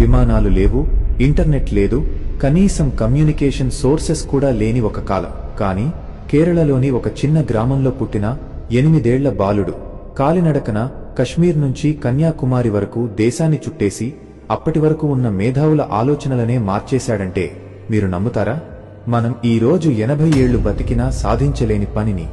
విమానాలు లేవు, ఇంటర్నెట్ లేదు, కనీసం కమ్యూనికేషన్ సోర్సెస్ కూడా లేని ఒక కాలం. కానీ కేరళలోని ఒక చిన్న గ్రామంలో పుట్టిన 8 ఏళ్ల బాలుడు కాలినడకన కశ్మీర్ నుంచి కన్యాకుమారి వరకు దేశాన్ని చుట్టేసి అప్పటి వరకు ఉన్న మేధావుల ఆలోచనలనే మార్చేశాడంటే మీరు నమ్ముతారా? మనం ఈ రోజు 80 ఏళ్లు బతికినా సాధించలేని పనిని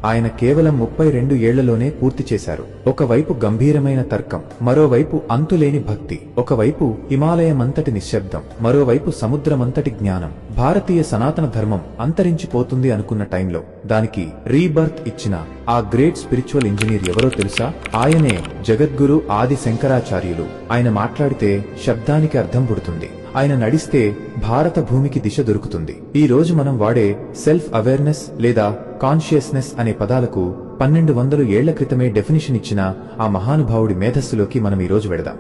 ఆయన కేవలం 32 ఏళ్లలోనే పూర్తి చేశారు. ఒకవైపు గంభీరమైన తర్కం, మరోవైపు అంతులేని భక్తి, ఒకవైపు హిమాలయమంతటి నిశ్శబ్దం, మరోవైపు సముద్రమంతటి జ్ఞానం. భారతీయ సనాతన ధర్మం అంతరించిపోతుంది అనుకున్న టైంలో దానికి రీబర్త్ ఇచ్చిన ఆ గ్రేట్ స్పిరిచువల్ ఇంజనీర్ ఎవరో తెలుసా? ఆయనే జగద్గురు ఆది శంకరాచార్యులు. ఆయన మాట్లాడితే శబ్దానికి అర్థం పుడుతుంది, ఆయన నడిస్తే భారత భూమికి దిశ దొరుకుతుంది. ఈ రోజు మనం వాడే సెల్ఫ్ అవేర్నెస్ లేదా కాన్షియస్నెస్ అనే పదాలకు 1200 ఏళ్ల క్రితమే డెఫినిషన్ ఇచ్చిన ఆ మహానుభావుడి మేధస్సులోకి మనం ఈరోజు వెళదాం.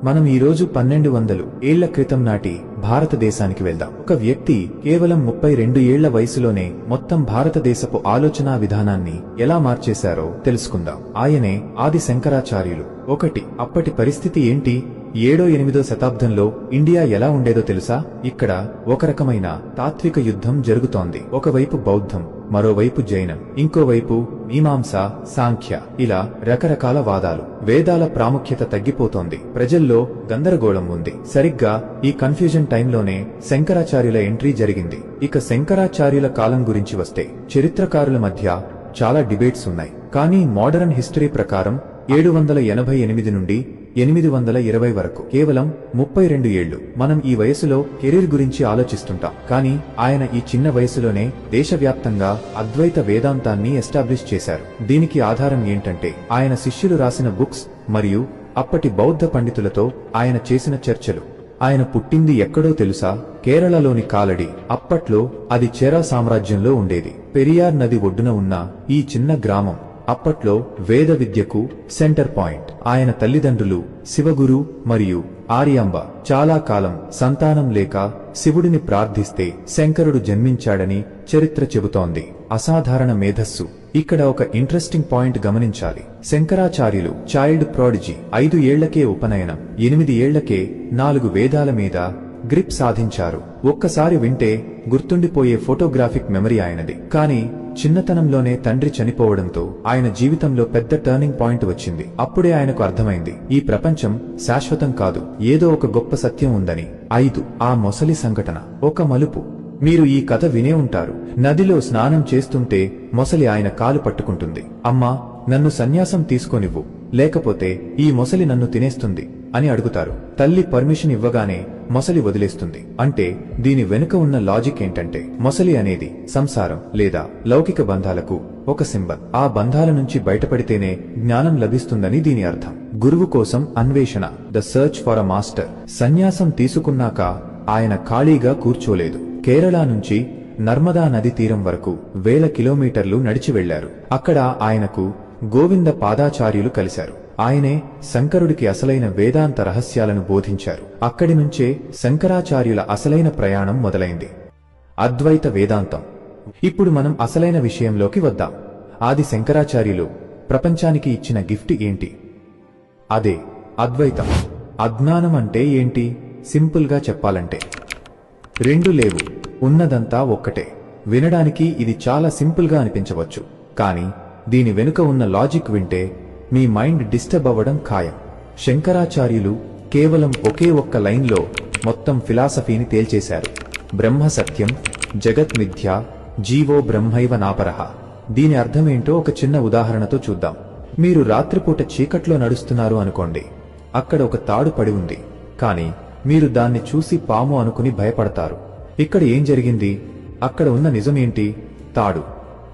మనం ఈరోజు 1200 ఏళ్ల క్రితం నాటి భారతదేశానికి వెళ్దాం. ఒక వ్యక్తి కేవలం 32 ఏళ్ల వయసులోనే మొత్తం భారతదేశపు ఆలోచనా విధానాన్ని ఎలా మార్చేశారో తెలుసుకుందాం. ఆయనే ఆది శంకరాచార్యులు. అప్పటి పరిస్థితి ఏంటి? 7వ-8వ శతాబ్దంలో ఇండియా ఎలా ఉండేదో తెలుసా? ఇక్కడ ఒక రకమైన తాత్విక యుద్ధం జరుగుతోంది. ఒకవైపు బౌద్ధం, మరోవైపు జైనం, ఇంకోవైపు మీమాంస, సాంఖ్య, ఇలా రకరకాల వాదాలు. వేదాల ప్రాముఖ్యత తగ్గిపోతోంది. ప్రజల్లో గందరగోళం ఉంది. సరిగ్గా ఈ కన్ఫ్యూజన్ టైంలోనే శంకరాచార్యుల ఎంట్రీ జరిగింది. ఇక శంకరాచార్యుల కాలం గురించి వస్తే చరిత్రకారుల మధ్య చాలా డిబేట్స్ ఉన్నాయి. కానీ మోడరన్ హిస్టరీ ప్రకారం 788 నుండి 820 వరకు, కేవలం 32 ఏళ్లు. మనం ఈ వయసులో కెరీర్ గురించి ఆలోచిస్తుంటాం. కానీ ఆయన ఈ చిన్న వయసులోనే దేశవ్యాప్తంగా అద్వైత వేదాంతాన్ని ఎస్టాబ్లిష్ చేశారు. దీనికి ఆధారం ఏంటంటే ఆయన శిష్యులు రాసిన బుక్స్ మరియు అప్పటి బౌద్ధ పండితులతో ఆయన చేసిన చర్చలు. ఆయన పుట్టింది ఎక్కడో తెలుసా? కేరళలోని కాలడి. అప్పట్లో అది చేరా సామ్రాజ్యంలో ఉండేది. పెరియార్ నది ఒడ్డున ఉన్న ఈ చిన్న గ్రామం అప్పట్లో వేద విద్యకు సెంటర్ పాయింట్. ఆయన తల్లిదండ్రులు శివగురు మరియు ఆర్యాంబ చాలా కాలం సంతానం లేక శివుడిని ప్రార్థిస్తే శంకరుడు జన్మించాడని చరిత్ర చెబుతోంది. అసాధారణ మేధస్సు. ఇక్కడ ఒక ఇంట్రెస్టింగ్ పాయింట్ గమనించాలి. శంకరాచార్యులు చైల్డ్ ప్రాడిజీ. 5 ఏళ్లకే ఉపనయనం, 8 ఏళ్లకే 4 వేదాల మీద గ్రిప్ సాధించారు. ఒక్కసారి వింటే గుర్తుండిపోయే ఫోటోగ్రాఫిక్ మెమరీ ఆయనది. కానీ చిన్నతనంలోనే తండ్రి చనిపోవడంతో ఆయన జీవితంలో పెద్ద టర్నింగ్ పాయింట్ వచ్చింది. అప్పుడే ఆయనకు అర్థమైంది, ఈ ప్రపంచం శాశ్వతం కాదు, ఏదో ఒక గొప్ప సత్యం ఉందని. 5 ఆ మొసలి సంఘటన ఒక మలుపు. మీరు ఈ కథ వినే ఉంటారు. నదిలో స్నానం చేస్తుంటే మొసలి ఆయన కాలు పట్టుకుంటుంది. అమ్మా, నన్ను సన్యాసం తీసుకోనివ్వు, లేకపోతే ఈ మొసలి నన్ను తినేస్తుంది అని అడుగుతారు. తల్లి పర్మిషన్ ఇవ్వగానే మొసలి వదిలేస్తుంది. అంటే దీని వెనుక ఉన్న లాజిక్ ఏంటంటే మొసలి అనేది సంసారం లేదా లౌకిక బంధాలకు ఒక సింబల్. ఆ బంధాల నుంచి బయటపడితేనే జ్ఞానం లభిస్తుందని దీని అర్థం. గురువు కోసం అన్వేషణ, the search for a master. సన్యాసం తీసుకున్నాక ఆయన ఖాళీగా కూర్చోలేదు. కేరళ నుంచి నర్మదా నది తీరం వరకు 1000 కిలోమీటర్లు నడిచి వెళ్లారు. అక్కడ ఆయనకు గోవింద పాదాచార్యులు కలిశారు. ఆయనే శంకరుడికి అసలైన వేదాంత రహస్యాలను బోధించారు. అక్కడి నుంచే శంకరాచార్యుల అసలైన ప్రయాణం మొదలైంది, అద్వైత వేదాంతం. ఇప్పుడు మనం అసలైన విషయంలోకి వద్దాం. ఆది శంకరాచార్యులు ప్రపంచానికి ఇచ్చిన గిఫ్ట్ ఏంటి? అదే అద్వైతం. అజ్ఞానం అంటే ఏంటి? సింపుల్ గా చెప్పాలంటే 2 లేవు, ఉన్నదంతా ఒక్కటే. వినడానికి ఇది చాలా సింపుల్ గా అనిపించవచ్చు, కానీ దీని వెనుక ఉన్న లాజిక్ వింటే మీ మైండ్ డిస్టర్బ్ అవ్వడం ఖాయం. శంకరాచార్యులు కేవలం ఒకే ఒక్క లైన్లో మొత్తం ఫిలాసఫీని తేల్చేశారు. బ్రహ్మ సత్యం, జగత్ మిథ్య, జీవో బ్రహ్మైవ నాపరః. దీని అర్థమేంటో ఒక చిన్న ఉదాహరణతో చూద్దాం. మీరు రాత్రిపూట చీకట్లో నడుస్తున్నారు అనుకోండి. అక్కడ ఒక తాడు పడి ఉంది, కానీ మీరు దాన్ని చూసి పాము అనుకుని భయపడతారు. ఇక్కడ ఏం జరిగింది? అక్కడ ఉన్న నిజమేంటి? తాడు.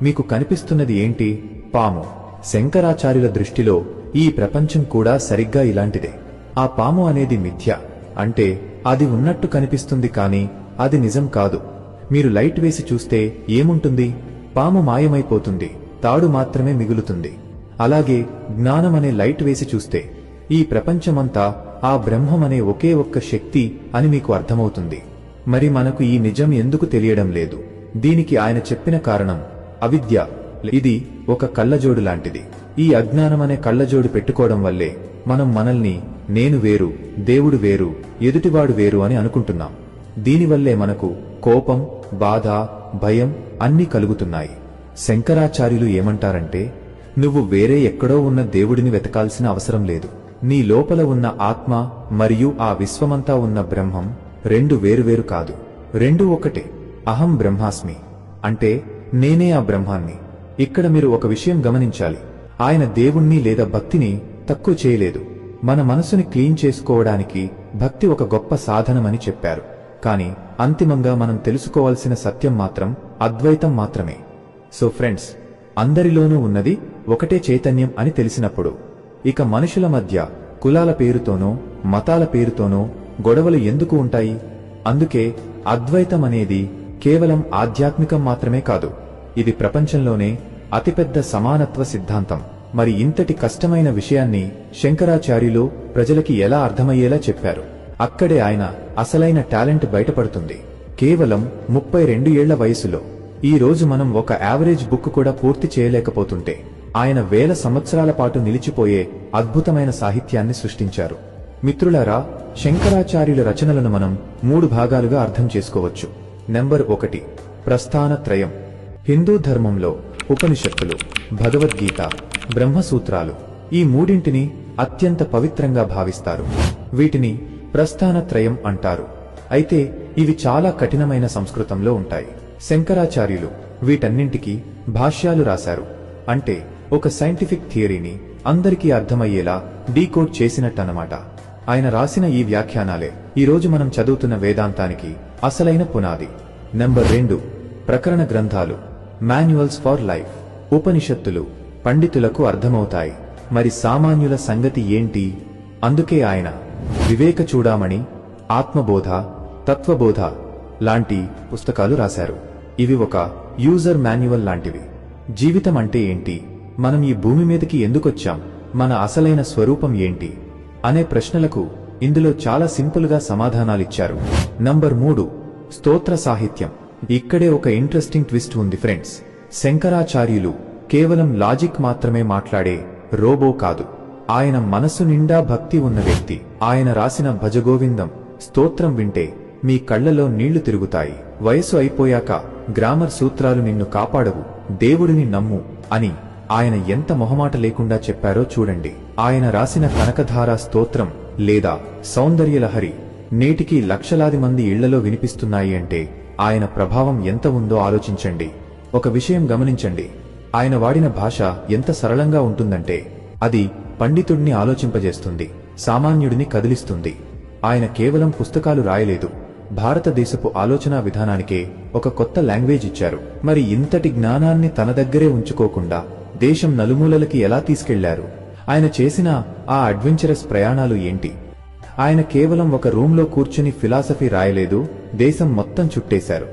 మీకు కనిపిస్తున్నది ఏంటి? పాము. శంకరాచార్యుల దృష్టిలో ఈ ప్రపంచం కూడా సరిగ్గా ఇలాంటిదే. ఆ పాము అనేది మిథ్య, అంటే అది ఉన్నట్టు కనిపిస్తుంది కానీ అది నిజం కాదు. మీరు లైట్ వేసి చూస్తే ఏముంటుంది? పాము మాయమైపోతుంది, తాడు మాత్రమే మిగులుతుంది. అలాగే జ్ఞానమనే లైట్ వేసి చూస్తే ఈ ప్రపంచమంతా ఆ బ్రహ్మమనే ఒకే ఒక్క శక్తి అని మీకు అర్థమవుతుంది. మరి మనకు ఈ నిజం ఎందుకు తెలియడం లేదు? దీనికి ఆయన చెప్పిన కారణం అవిద్య. ఇది ఒక కళ్ళజోడు లాంటిది. ఈ అజ్ఞానమనే కళ్ళజోడు పెట్టుకోవడం వల్లే మనం మనల్ని నేను వేరు, దేవుడు వేరు, ఎదుటివాడు వేరు అని అనుకుంటున్నాం. దీనివల్లే మనకు కోపం, బాధ, భయం అన్నీ కలుగుతున్నాయి. శంకరాచార్యులు ఏమంటారంటే, నువ్వు వేరే ఎక్కడో ఉన్న దేవుడిని వెతకాల్సిన అవసరం లేదు. నీ లోపల ఉన్న ఆత్మ మరియు ఆ విశ్వమంతా ఉన్న బ్రహ్మం రెండు వేరువేరు కాదు, రెండు ఒకటే. అహం బ్రహ్మాస్మి అంటే నేనే ఆ బ్రహ్మాన్ని. ఇక్కడ మీరు ఒక విషయం గమనించాలి. ఆయన దేవుణ్ణి లేదా భక్తిని తక్కువ చేయలేదు. మన మనసుని క్లీన్ చేసుకోవడానికి భక్తి ఒక గొప్ప సాధనమని చెప్పారు. కానీ అంతిమంగా మనం తెలుసుకోవాల్సిన సత్యం మాత్రం అద్వైతం మాత్రమే. సో ఫ్రెండ్స్, అందరిలోనూ ఉన్నది ఒకటే చైతన్యం అని తెలిసినప్పుడు ఇక మనుషుల మధ్య కులాల పేరుతోనో మతాల పేరుతోనో గొడవలు ఎందుకు ఉంటాయి? అందుకే అద్వైతం అనేది కేవలం ఆధ్యాత్మికం మాత్రమే కాదు, ఇది ప్రపంచంలోనే అతిపెద్ద సమానత్వ సిద్ధాంతం. మరి ఇంతటి కష్టమైన విషయాన్ని శంకరాచార్యులు ప్రజలకి ఎలా అర్థమయ్యేలా చెప్పారు? అక్కడే ఆయన అసలైన టాలెంట్ బయటపడుతుంది. కేవలం 32 ఏళ్ల వయసులో ఈ రోజు మనం ఒక యావరేజ్ బుక్ కూడా పూర్తి చేయలేకపోతుంటే, ఆయన వేల సంవత్సరాల పాటు నిలిచిపోయే అద్భుతమైన సాహిత్యాన్ని సృష్టించారు. మిత్రులారా, శంకరాచార్యుల రచనలను మనం 3 భాగాలుగా అర్థం చేసుకోవచ్చు. నెంబర్ 1, ప్రస్థానత్రయం. హిందూ ధర్మంలో ఉపనిషత్తులు, భగవద్గీత, బ్రహ్మసూత్రాలు ఈ మూడింటిని అత్యంత పవిత్రంగా భావిస్తారు. వీటిని ప్రస్థానత్రయం అంటారు. అయితే ఇవి చాలా కఠినమైన సంస్కృతంలో ఉంటాయి. శంకరాచార్యులు వీటన్నింటికీ భాష్యాలు రాశారు. అంటే ఒక సైంటిఫిక్ థియరీని అందరికీ అర్థమయ్యేలా డీకోడ్ చేసినట్టన్నమాట. ఆయన రాసిన ఈ వ్యాఖ్యానాలే ఈరోజు మనం చదువుతున్న వేదాంతానికి అసలైన పునాది. నెంబర్ 2, ప్రకరణ గ్రంథాలు, మాన్యువల్స్ ఫర్ లైఫ్. ఉపనిషత్తులు పండితులకు అర్థమవుతాయి, మరి సామాన్యుల సంగతి ఏంటి? అందుకే ఆయన వివేక చూడామణి, ఆత్మబోధ, తత్వబోధ లాంటి పుస్తకాలు రాశారు. ఇవి ఒక యూజర్ మాన్యువల్ లాంటివి. జీవితం అంటే ఏంటి, మనం ఈ భూమి మీదకి ఎందుకొచ్చాం, మన అసలైన స్వరూపం ఏంటి అనే ప్రశ్నలకు ఇందులో చాలా సింపుల్ గా సమాధానాలిచ్చారు. నంబర్ 3, స్తోత్ర సాహిత్యం. ఇక్కడే ఒక ఇంట్రెస్టింగ్ ట్విస్ట్ ఉంది ఫ్రెండ్స్. శంకరాచార్యులు కేవలం లాజిక్ మాత్రమే మాట్లాడే రోబో కాదు, ఆయన మనసు నిండా భక్తి ఉన్న వ్యక్తి. ఆయన రాసిన భజగోవిందం స్తోత్రం వింటే మీ కళ్లలో నీళ్లు తిరుగుతాయి. వయసు అయిపోయాక గ్రామర్ సూత్రాలు నిన్ను కాపాడవు, దేవుడిని నమ్ము అని ఆయన ఎంత మొహమాట లేకుండా చెప్పారో చూడండి. ఆయన రాసిన కనకధార స్తోత్రం లేదా సౌందర్యలహరి నేటికి లక్షలాది మంది ఇళ్లలో వినిపిస్తున్నాయి అంటే ఆయన ప్రభావం ఎంత ఉందో ఆలోచించండి. ఒక విషయం గమనించండి, ఆయన వాడిన భాష ఎంత సరళంగా ఉంటుందంటే అది పండితుడిని ఆలోచింపజేస్తుంది, సామాన్యుడిని కదిలిస్తుంది. ఆయన కేవలం పుస్తకాలు రాయలేదు, భారతదేశపు ఆలోచనా విధానానికే ఒక కొత్త లాంగ్వేజ్ ఇచ్చారు. మరి ఇంతటి జ్ఞానాన్ని తన దగ్గరే ఉంచుకోకుండా దేశం నలుమూలలకి ఎలా తీసుకెళ్లారు? ఆయన చేసిన ఆ అడ్వెంచరస్ ప్రయాణాలు ఏంటి? ఆయన కేవలం ఒక రూంలో కూర్చుని ఫిలాసఫీ రాయలేదు, దేశం మొత్తం చుట్టేశారు.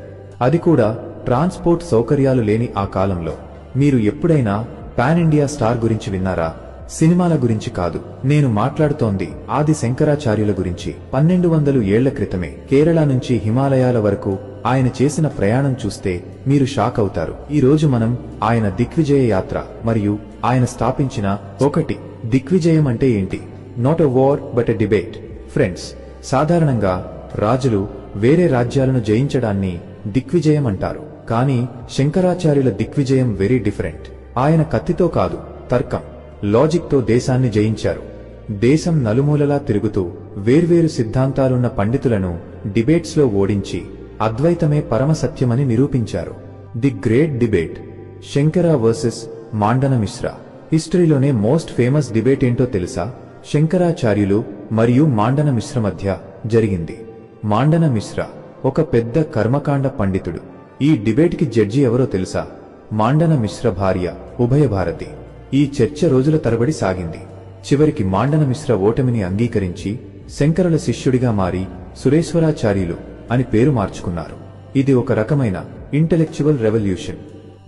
అది కూడా ట్రాన్స్పోర్ట్ సౌకర్యాలు లేని ఆ కాలంలో. మీరు ఎప్పుడైనా పాన్ ఇండియా స్టార్ గురించి విన్నారా? సినిమాల గురించి కాదు, నేను మాట్లాడుతోంది ఆది శంకరాచార్యుల గురించి. 1200 ఏళ్ల క్రితమే కేరళ నుంచి హిమాలయాల వరకు ఆయన చేసిన ప్రయాణం చూస్తే మీరు షాక్ అవుతారు. ఈ రోజు మనం ఆయన దిగ్విజయ యాత్ర మరియు ఆయన స్థాపించిన ఒకటి దిగ్విజయం అంటే ఏంటి? Not a war but a debate. Friends, సాధారణంగా రాజులు వేరే రాజ్యాలను జయించడాన్ని దిగ్విజయం అంటారు. కానీ శంకరాచార్యుల దిగ్విజయం వెరీ డిఫరెంట్. ఆయన కత్తితో కాదు, తర్కం, లాజిక్ తో దేశాన్ని జయించారు. దేశం నలుమూలలా తిరుగుతూ వేర్వేరు సిద్ధాంతాలున్న పండితులను డిబేట్స్ లో ఓడించి అద్వైతమే పరమసత్యమని నిరూపించారు. The great debate, Shankara versus Mandana Mishra. హిస్టరీలోనే మోస్ట్ ఫేమస్ డిబేట్ ఏంటో తెలుసా? శంకరాచార్యులు మరియు మాండన మిశ్ర మధ్య జరిగింది. మాండన మిశ్ర ఒక పెద్ద కర్మకాండ పండితుడు. ఈ డిబేట్ కి జడ్జి ఎవరో తెలుసా? మాండన మిశ్ర భార్య ఉభయభారతి. ఈ చర్చ రోజుల తరబడి సాగింది. చివరికి మాండన మిశ్ర ఓటమిని అంగీకరించి శంకరుల శిష్యుడిగా మారి సురేశ్వరాచార్యులు అని పేరు మార్చుకున్నారు. ఇది ఒక రకమైన ఇంటెలెక్చువల్ రెవల్యూషన్,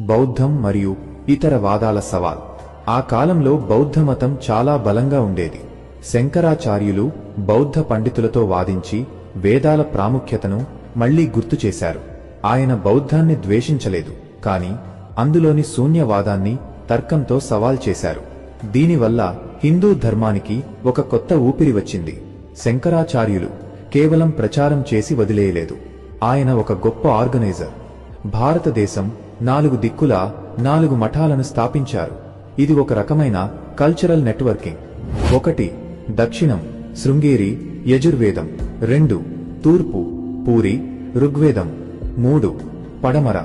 బౌద్ధం మరియు ఇతర వాదాల సవాల్. ఆ కాలంలో బౌద్ధ మతం చాలా బలంగా ఉండేది. శంకరాచార్యులు బౌద్ధ పండితులతో వాదించి వేదాల ప్రాముఖ్యతను మళ్లీ గుర్తు చేశారు. ఆయన బౌద్ధాన్ని ద్వేషించలేదు, కాని అందులోని శూన్యవాదాన్ని తర్కంతో సవాల్ చేశారు. దీనివల్ల హిందూ ధర్మానికి ఒక కొత్త ఊపిరి వచ్చింది. శంకరాచార్యులు కేవలం ప్రచారం చేసి వదిలేయలేదు. ఆయన ఒక గొప్ప ఆర్గనైజర్. భారతదేశం 4 దిక్కులా 4 మఠాలను స్థాపించారు. ఇది ఒక రకమైన కల్చరల్ నెట్వర్కింగ్. 1 దక్షిణం శృంగేరి యజుర్వేదం, 2 తూర్పు పూరి ఋగ్వేదం, 3 పడమర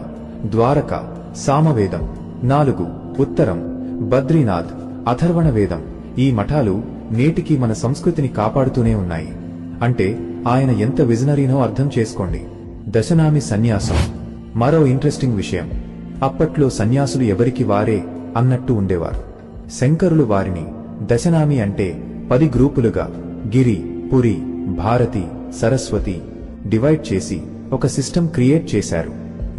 ద్వారక సామవేదం, 4 ఉత్తరం బద్రీనాథ్ అథర్వణ వేదం. ఈ మఠాలు నేటికి మన సంస్కృతిని కాపాడుతూనే ఉన్నాయి. అంటే ఆయన ఎంత విజనరీనో అర్థం చేసుకోండి. దశనామి సన్యాసం మరో ఇంట్రెస్టింగ్ విషయం. అప్పట్లో సన్యాసులు ఎవరికి వారే అన్నట్టు ఉండేవారు. శంకరులు వారిని దశనామి అంటే 10 గ్రూపులుగా గిరి, పురి, భారతి, సరస్వతి డివైడ్ చేసి ఒక సిస్టమ్ క్రియేట్ చేశారు.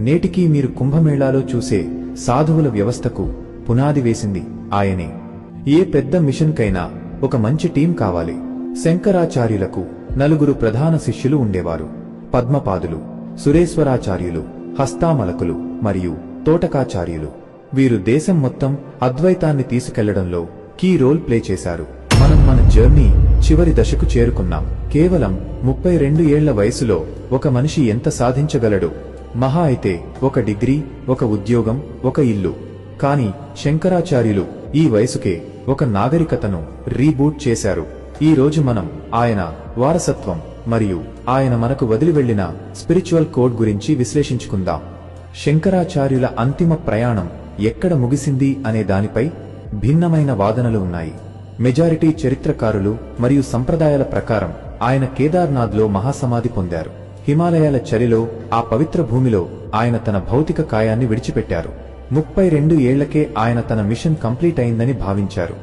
నేటికీ మీరు కుంభమేళాలో చూసే సాధువుల వ్యవస్థకు పునాది వేసింది ఆయనే. ఏ పెద్ద మిషన్ కైనా ఒక మంచి టీం కావాలి. శంకరాచార్యులకు 4 ప్రధాన శిష్యులు ఉండేవారు. పద్మపాదులు, సురేశ్వరాచార్యులు, హస్తామలకులు మరియు తోటకాచార్యులు. వీరు దేశం మొత్తం అద్వైతాన్ని తీసుకెళ్లడంలో కీ రోల్ ప్లే చేశారు. మనం మన జర్నీ చివరి దశకు చేరుకున్నాం. కేవలం 32 ఏళ్ల వయసులో ఒక మనిషి ఎంత సాధించగలడు? మహా అయితే ఒక డిగ్రీ, ఒక ఉద్యోగం, ఒక ఇల్లు. కానీ శంకరాచార్యులు ఈ వయసుకే ఒక నాగరికతను రీబూట్ చేశారు. ఈ రోజు మనం ఆయన వారసత్వం మరియు ఆయన మనకు వదిలి వెళ్లిన స్పిరిచువల్ కోడ్ గురించి విశ్లేషించుకుందాం. శంకరాచార్యుల అంతిమ ప్రయాణం ఎక్కడ ముగిసింది అనే దానిపై భిన్నమైన వాదనలు ఉన్నాయి. మెజారిటీ చరిత్రకారులు మరియు సంప్రదాయాల ప్రకారం ఆయన కేదార్నాథ్లో మహాసమాధి పొందారు. హిమాలయాల చలిలో ఆ పవిత్ర భూమిలో ఆయన తన భౌతిక కాయాన్ని విడిచిపెట్టారు. 32 ఏళ్లకే ఆయన తన మిషన్ కంప్లీట్ అయిందని భావించారు.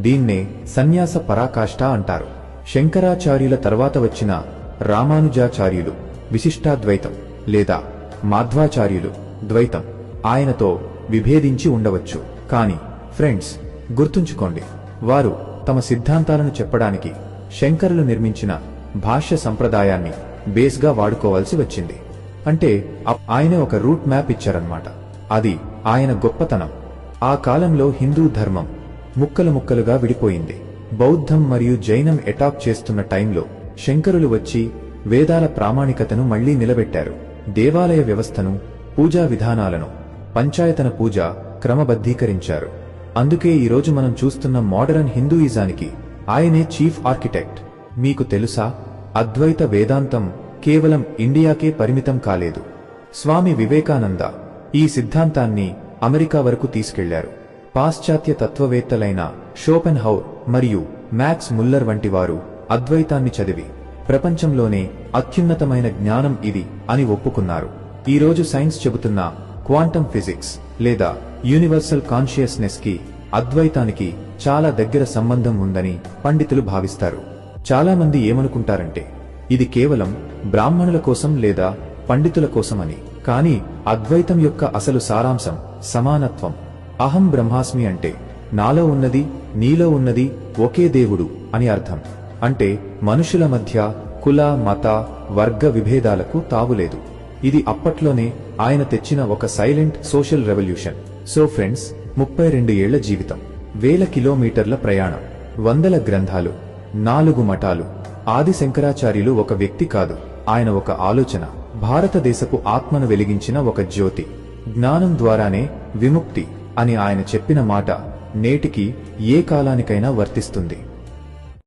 దీన్నే సన్యాస పరాకాష్ఠ అంటారు. శంకరాచార్యుల తర్వాత వచ్చిన రామానుజాచార్యులు విశిష్టాద్వైతం లేదా మాధ్వాచార్యులు ద్వైతం ఆయనతో విభేదించి ఉండవచ్చు. కానీ ఫ్రెండ్స్, గుర్తుంచుకోండి, వారు తమ సిద్ధాంతాలను చెప్పడానికి శంకరులు నిర్మించిన భాష్య సంప్రదాయాన్ని బేస్గా వాడుకోవాల్సి వచ్చింది. అంటే ఆయనే ఒక రూట్ మ్యాప్ ఇచ్చారన్నమాట. అది ఆయన గొప్పతనం. ఆ కాలంలో హిందూ ధర్మం ముక్కలు ముక్కలుగా విడిపోయింది. బౌద్ధం మరియు జైనం అటాక్ చేస్తున్న టైంలో శంకరులు వచ్చి వేదాల ప్రామాణికతను మళ్లీ నిలబెట్టారు. దేవాలయ వ్యవస్థను, పూజా విధానాలను, పంచాయతన పూజ క్రమబద్ధీకరించారు. అందుకే ఈరోజు మనం చూస్తున్న మోడరన్ హిందూయిజానికి ఆయనే చీఫ్ ఆర్కిటెక్ట్. మీకు తెలుసా, అద్వైత వేదాంతం కేవలం ఇండియాకే పరిమితం కాలేదు. స్వామి వివేకానంద ఈ సిద్ధాంతాన్ని అమెరికా వరకు తీసుకెళ్లారు. పాశ్చాత్య తత్వవేత్తలైన షోపెన్హౌర్ మరియు మ్యాక్స్ ముల్లర్ వంటి వారు అద్వైతాన్ని చదివి ప్రపంచంలోనే అత్యున్నతమైన జ్ఞానం ఇది అని ఒప్పుకున్నారు. ఈరోజు సైన్స్ చెబుతున్న క్వాంటమ్ ఫిజిక్స్ లేదా యూనివర్సల్ కాన్షియస్నెస్ కి అద్వైతానికి చాలా దగ్గర సంబంధం ఉందని పండితులు భావిస్తారు. చాలా మంది ఏమనుకుంటారంటే ఇది కేవలం బ్రాహ్మణుల కోసం లేదా పండితుల కోసమని. కానీ అద్వైతం యొక్క అసలు సారాంశం సమానత్వం. అహం బ్రహ్మాస్మి అంటే నాలో ఉన్నది, నీలో ఉన్నది ఒకే దేవుడు అని అర్థం. అంటే మనుషుల మధ్య కుల, మత, వర్గ విభేదాలకు తావులేదు. ఇది అప్పట్లోనే ఆయన తెచ్చిన ఒక silent social revolution. So friends, 32 ఏళ్ల జీవితం, 1000 కిలోమీటర్ల ప్రయాణం, 100 గ్రంథాలు, 4 మఠాలు. ఆది శంకరాచార్యులు ఒక వ్యక్తి కాదు, ఆయన ఒక ఆలోచన. భారతదేశపు ఆత్మను వెలిగించిన ఒక జ్యోతి. జ్ఞానం ద్వారానే విముక్తి అని ఆయన చెప్పిన మాట నేటికి ఏ కాలానికైనా వర్తిస్తుంది.